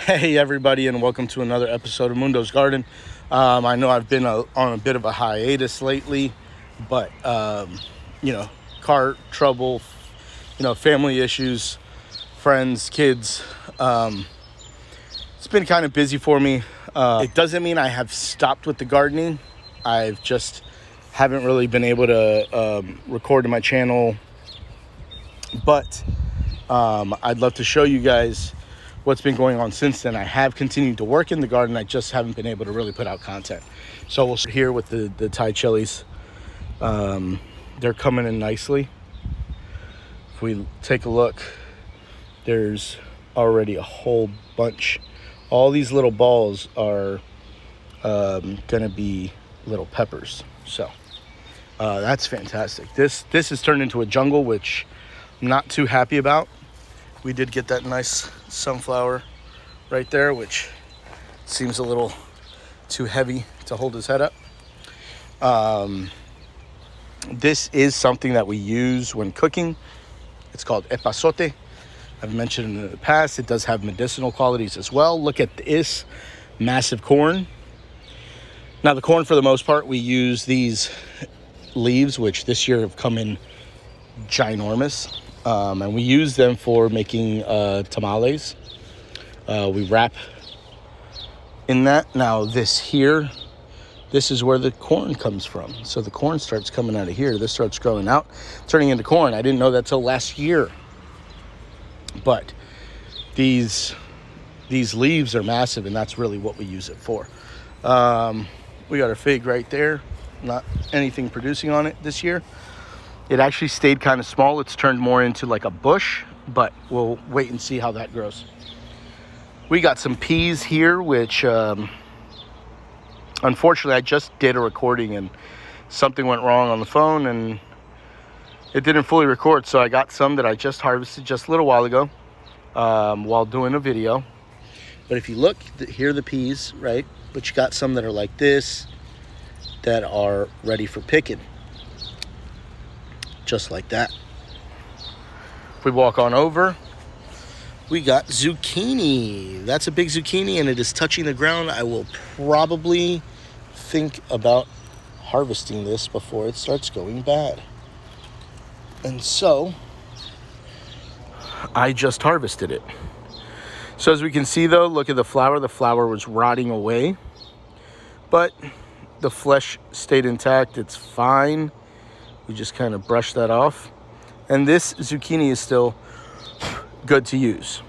Hey everybody, and welcome to another episode of Mundo's Garden. I know I've been on a bit of a hiatus lately, but car trouble, family issues, friends, kids. It's been kind of busy for me. It doesn't mean I have stopped with the gardening. I've just haven't really been able to record to my channel, but I'd love to show you guys what's been going on since then. I have continued to work in the garden. I just haven't been able to really put out content. So we'll start here with the Thai chilies. They're coming in nicely. If we take a look, there's already a whole bunch. All these little balls are gonna be little peppers. So that's fantastic. This has turned into a jungle, which I'm not too happy about. We did get that nice sunflower right there, which seems a little too heavy to hold his head up. This is something that we use when cooking. It's called epazote. I've mentioned it in the past. It does have medicinal qualities as well. Look at this massive corn. Now, the corn, for the most part, we use these leaves, which this year have come in ginormous. And we use them for making tamales. We wrap in that. Now this here, this is where the corn comes from. So the corn starts coming out of here. This starts growing out, turning into corn. I didn't know that till last year. But these leaves are massive, and that's really what we use it for. We got our fig right there. Not anything producing on it this year. It actually stayed kind of small. It's turned more into like a bush, but we'll wait and see how that grows. We got some peas here, which unfortunately I just did a recording and something went wrong on the phone and it didn't fully record. So I got some that I just harvested just a little while ago while doing a video. But if you look, here are the peas, right? But you got some that are like this that are ready for picking. Just like that. If we walk on over, we got zucchini. That's a big zucchini and it is touching the ground. I will probably think about harvesting this before it starts going bad. And so I just harvested it. So as we can see though, look at the flower. The flower was rotting away, but the flesh stayed intact. It's fine. We just kind of brush that off. And this zucchini is still good to use.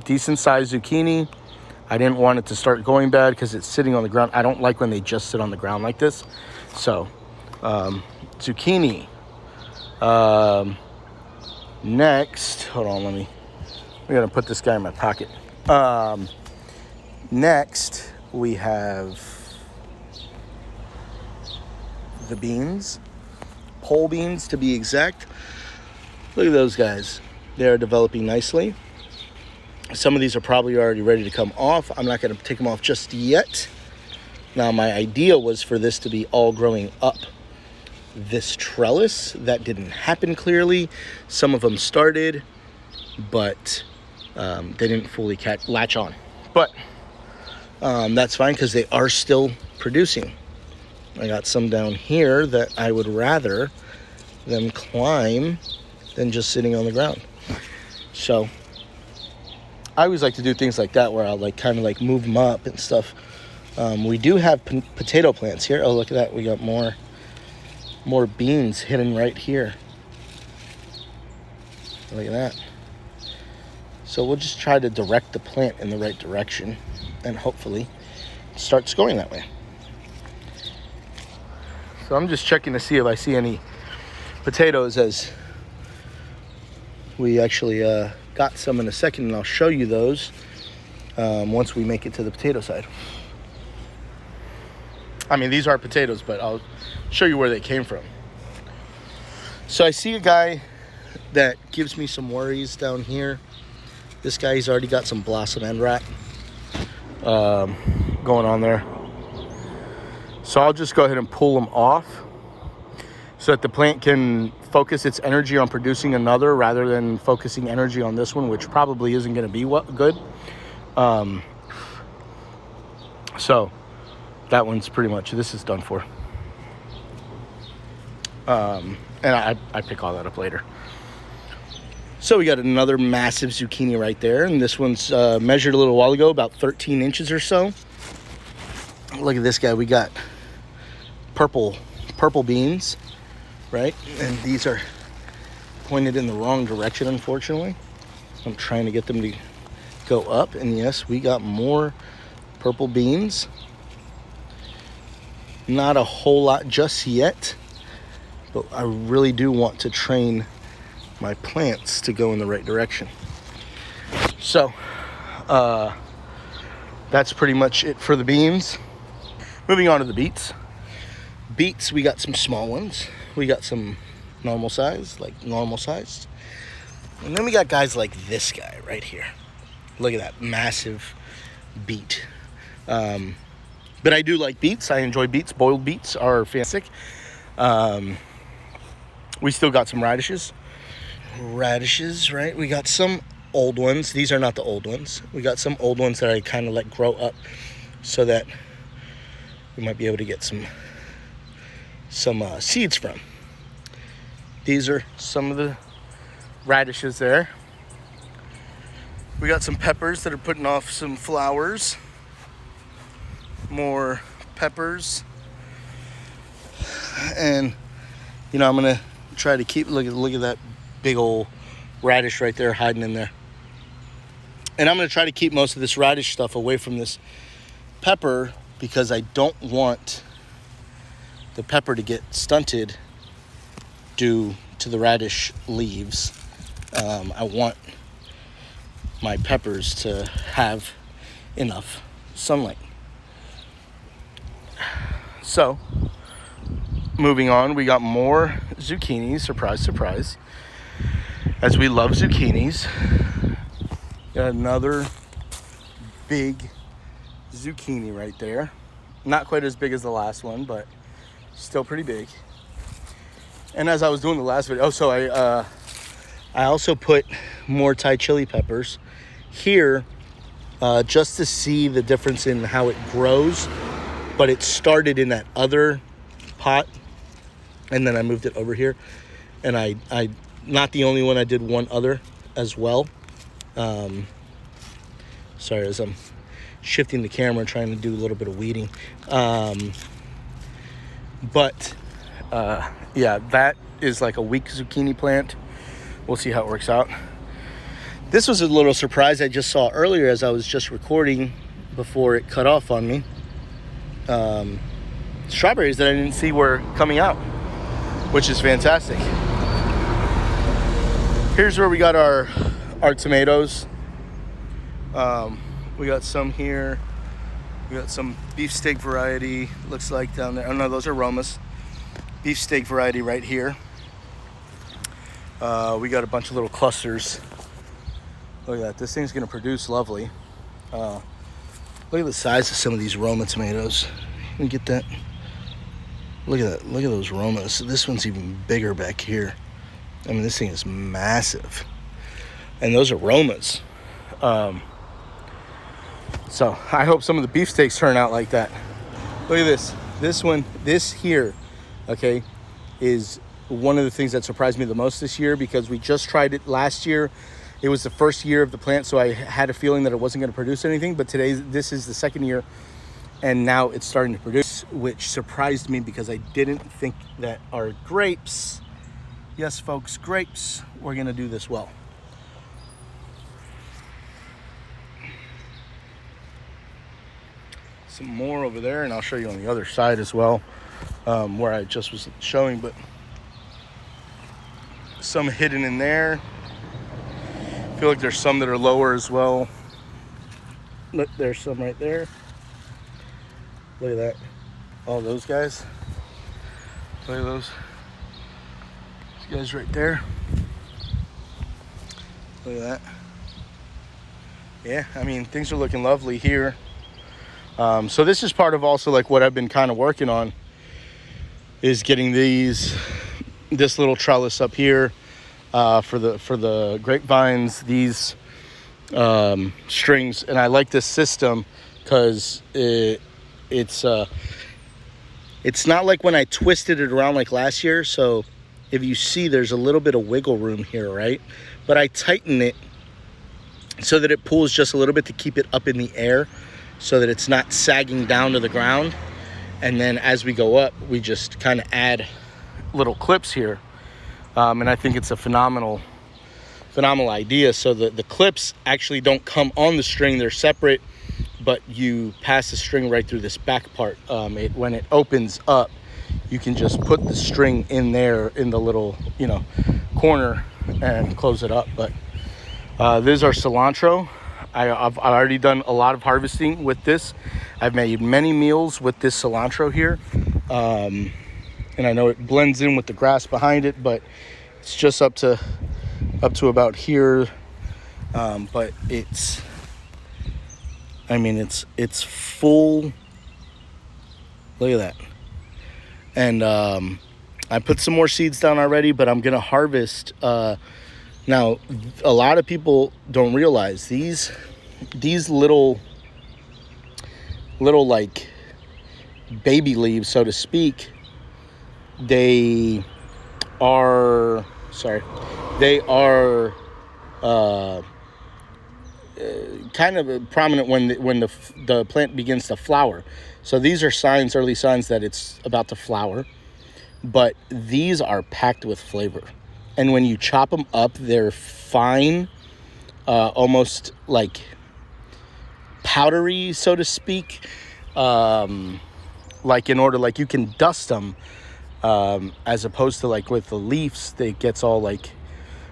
Decent sized zucchini. I didn't want it to start going bad because it's sitting on the ground. I don't like when they just sit on the ground like this. So, zucchini. Next, hold on, we're gonna put this guy in my pocket. Next, we have the beans. Pole beans to be exact. Look at those guys. They are developing nicely. Some of these are probably already ready to come off. I'm not going to take them off just yet. Now my idea was for this to be all growing up this trellis. That didn't happen clearly. Some of them started, but they didn't fully latch on. But that's fine because they are still producing. I got some down here that I would rather them climb than just sitting on the ground. So I always like to do things like that where I'll kind of move them up and stuff. We do have potato plants here. Oh, look at that. We got more beans hidden right here. Look at that. So we'll just try to direct the plant in the right direction and hopefully it starts going that way. So I'm just checking to see if I see any potatoes as we actually got some in a second, and I'll show you those once we make it to the potato side. I mean, these are potatoes, but I'll show you where they came from. So I see a guy that gives me some worries down here. This guy, he's already got some blossom end rot going on there. So I'll just go ahead and pull them off so that the plant can focus its energy on producing another rather than focusing energy on this one, which probably isn't going to be good. So that one's pretty much, this is done for. And I pick all that up later. So we got another massive zucchini right there, and this one's measured a little while ago, about 13 inches or so. Look at this guy. We got purple beans, right? And these are pointed in the wrong direction, unfortunately. I'm trying to get them to go up, and yes, we got more purple beans. Not a whole lot just yet, but I really do want to train my plants to go in the right direction. So that's pretty much it for the beans. Moving on to the beets. Beets, we got some small ones. We got some normal size, and then we got guys like this guy right here. Look at that massive beet. But I do like beets. I enjoy beets. Boiled beets are fantastic. We still got some radishes, right? We got some old ones. These are not the old ones. We got some old ones that I kind of let grow up so that we might be able to get some seeds from. These are some of the radishes there. We got some peppers that are putting off some flowers. More peppers. And, you know, I'm going to try to keep, look at that big old radish right there hiding in there. And I'm going to try to keep most of this radish stuff away from this pepper because I don't want the pepper to get stunted due to the radish leaves. I want my peppers to have enough sunlight. So, moving on, we got more zucchinis. Surprise, surprise. As we love zucchinis. Got another big zucchini right there. Not quite as big as the last one, but still pretty big. And as I was doing the last video, I also put more Thai chili peppers here just to see the difference in how it grows. But it started in that other pot, and then I moved it over here. And I not the only one, I did one other as well. Sorry, as I'm shifting the camera, trying to do a little bit of weeding. Yeah, that is like a weak zucchini plant. We'll see how it works out. This was a little surprise I just saw earlier as I was just recording before it cut off on me. Strawberries that I didn't see were coming out, which is fantastic. Here's where we got our tomatoes. We got some here. We got some beefsteak variety, looks like down there. Oh no, those are Romas. Beefsteak variety right here. We got a bunch of little clusters. Look at that. This thing's gonna produce lovely. Look at the size of some of these Roma tomatoes. Let me get that. Look at that. Look at those Romas. This one's even bigger back here. I mean, this thing is massive. And those are Romas. So I hope some of the beefsteaks turn out like that. Look at this. This one, this here, okay, is one of the things that surprised me the most this year because we just tried it last year. It was the first year of the plant, so I had a feeling that it wasn't going to produce anything. But this is the second year, and now it's starting to produce, which surprised me because I didn't think that our grapes, yes, folks, grapes, were going to do this well. Some more over there, and I'll show you on the other side as well, where I just was showing, but some hidden in there. I feel like there's some that are lower as well. Look, there's some right there. Look at that. All those guys. Look at those guys right there. Look at that. Yeah, I mean, things are looking lovely here. So this is part of also like what I've been kind of working on is getting this little trellis up here for the grapevines. These strings, and I like this system because it's not like when I twisted it around like last year. So if you see, there's a little bit of wiggle room here, right? But I tighten it so that it pulls just a little bit to keep it up in the air so that it's not sagging down to the ground. And then as we go up, we just kind of add little clips here. And I think it's a phenomenal idea. So the clips actually don't come on the string, they're separate, but you pass the string right through this back part. When it opens up, you can just put the string in there in the little, corner and close it up. But this is our cilantro. I've already done a lot of harvesting with this. I've made many meals with this cilantro here. And I know it blends in with the grass behind it, but it's just up to about here. But it's full. Look at that. And I put some more seeds down already, but I'm gonna harvest. Now, a lot of people don't realize these little like baby leaves, so to speak, they are kind of prominent when the plant begins to flower. So these are early signs that it's about to flower. But these are packed with flavor. And when you chop them up, they're fine, almost like powdery, so to speak. Like you can dust them, as opposed to like with the leaves, it gets all like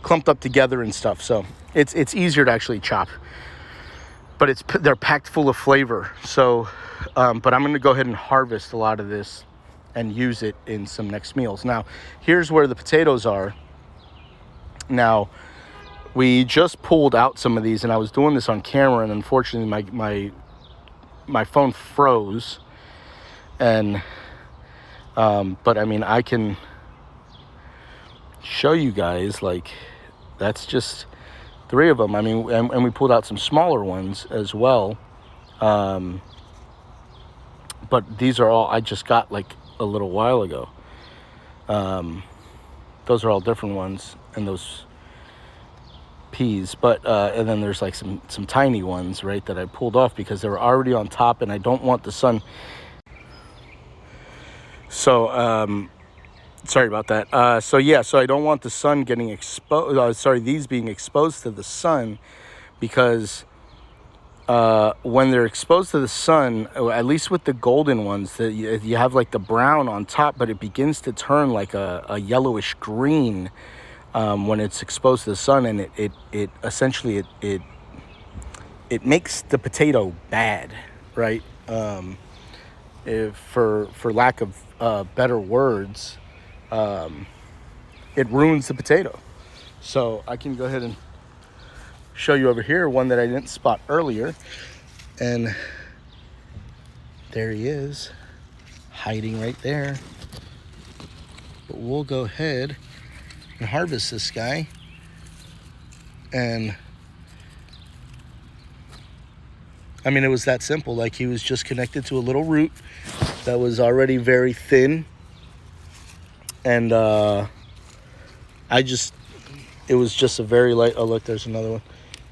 clumped up together and stuff. So it's easier to actually chop. But they're packed full of flavor. So, but I'm going to go ahead and harvest a lot of this and use it in some next meals. Now, here's where the potatoes are. Now, we just pulled out some of these, and I was doing this on camera, and unfortunately my phone froze. And but I mean, I can show you guys, like, that's just 3 of them. I mean, and we pulled out some smaller ones as well. But these are all I just got like a little while ago. Those are all different ones, and those peas. But and then there's like some tiny ones, right, that I pulled off because they were already on top, and I don't want the sun. So sorry about that. So I don't want the sun getting exposed. These being exposed to the sun, because when they're exposed to the sun, at least with the golden ones, you have like the brown on top, but it begins to turn like a yellowish green when it's exposed to the sun, and it essentially makes the potato bad, right? For lack of better words, it ruins the potato. So I can go ahead and show you over here one that I didn't spot earlier, and there he is, hiding right there. But we'll go ahead and harvest this guy, and I mean, it was that simple. Like, he was just connected to a little root that was already very thin, and it was just a very light. Oh, look, there's another one.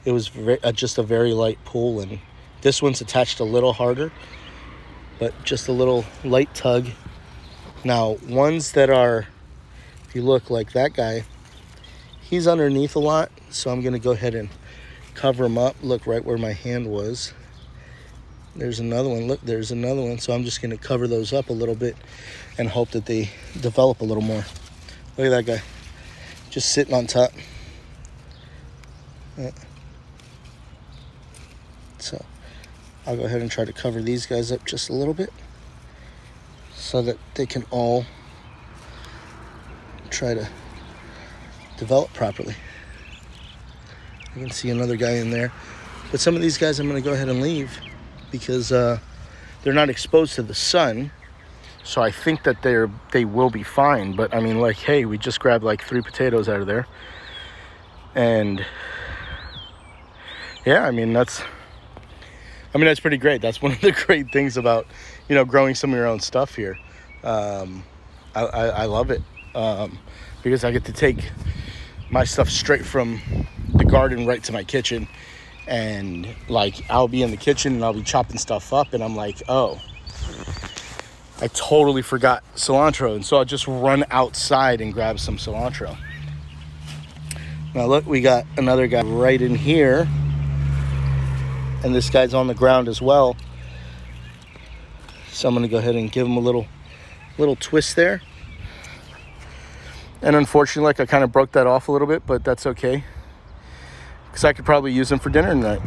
It was just a very light pull, and this one's attached a little harder, but just a little light tug. Now, ones that are, if you look like that guy, he's underneath a lot, so I'm going to go ahead and cover him up. Look right where my hand was. There's another one. Look, there's another one. So I'm just going to cover those up a little bit and hope that they develop a little more. Look at that guy, just sitting on top. So I'll go ahead and try to cover these guys up just a little bit so that they can all try to develop properly. You can see another guy in there, but some of these guys I'm going to go ahead and leave because they're not exposed to the sun. So I think that they will be fine. But I mean, like, hey, we just grabbed like 3 potatoes out of there, and yeah, I mean, that's pretty great. That's one of the great things about, growing some of your own stuff here. I love it, because I get to take my stuff straight from the garden right to my kitchen. And like, I'll be in the kitchen and I'll be chopping stuff up and I'm like, oh, I totally forgot cilantro. And so I'll just run outside and grab some cilantro. Now look, we got another guy right in here. And this guy's on the ground as well. So I'm gonna go ahead and give him a little twist there. And unfortunately, like, I kind of broke that off a little bit, but that's okay, because I could probably use them for dinner tonight.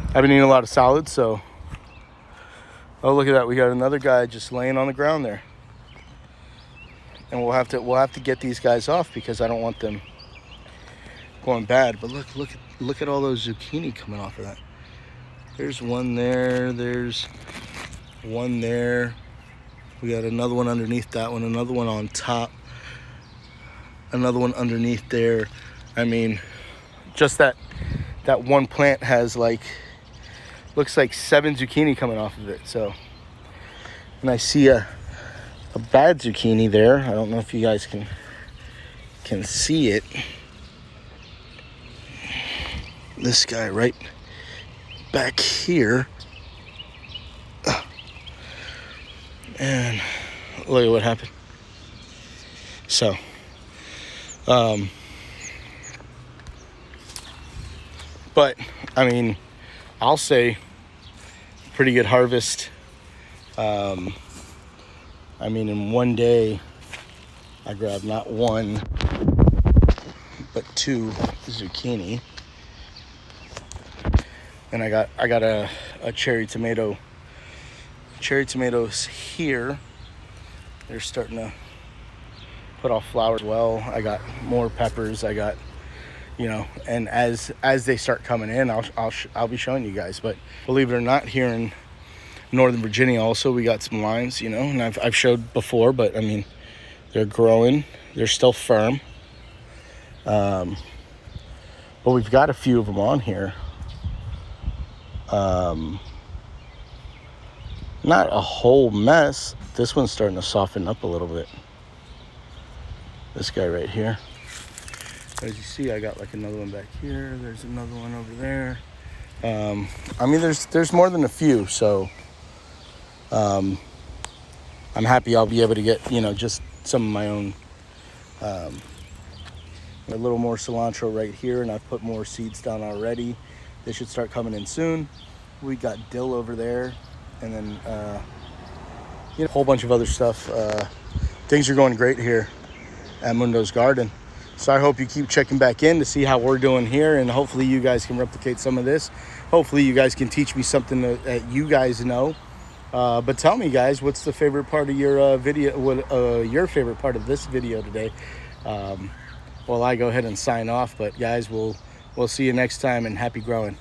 I've been eating a lot of salad, so. Oh, look at that! We got another guy just laying on the ground there, and we'll have to get these guys off because I don't want them going bad. But look at all those zucchini coming off of that. There's one there. There's one there. We got another one underneath that one. Another one on top. Another one underneath there. I mean, just that one plant has looks like 7 zucchini coming off of it. So, and I see a bad zucchini there. I don't know if you guys can see it. This guy right back here. And look at what happened. So, but I mean, I'll say pretty good harvest. I mean, in one day I grabbed not one but 2 zucchini, and I got a cherry tomatoes here. They're starting to put off flowers well. I got more peppers. I got, and as they start coming in, I'll be showing you guys. But believe it or not, here in Northern Virginia also we got some limes, and I've showed before, but I mean, they're growing. They're still firm. But we've got a few of them on here. Not a whole mess. This one's starting to soften up a little bit. This guy right here. As you see, I got like another one back here. There's another one over there. I mean, there's more than a few, so I'm happy I'll be able to get, just some of my own. A little more cilantro right here, and I've put more seeds down already. They should start coming in soon. We got dill over there, and then a whole bunch of other stuff. Things are going great here at Mundo's Garden. So I hope you keep checking back in to see how we're doing here, and hopefully you guys can replicate some of this. Hopefully you guys can teach me something that you guys know. But tell me, guys, what's the favorite part of your video? What your favorite part of this video today? Well, I go ahead and sign off, but guys, we'll see you next time, and happy growing.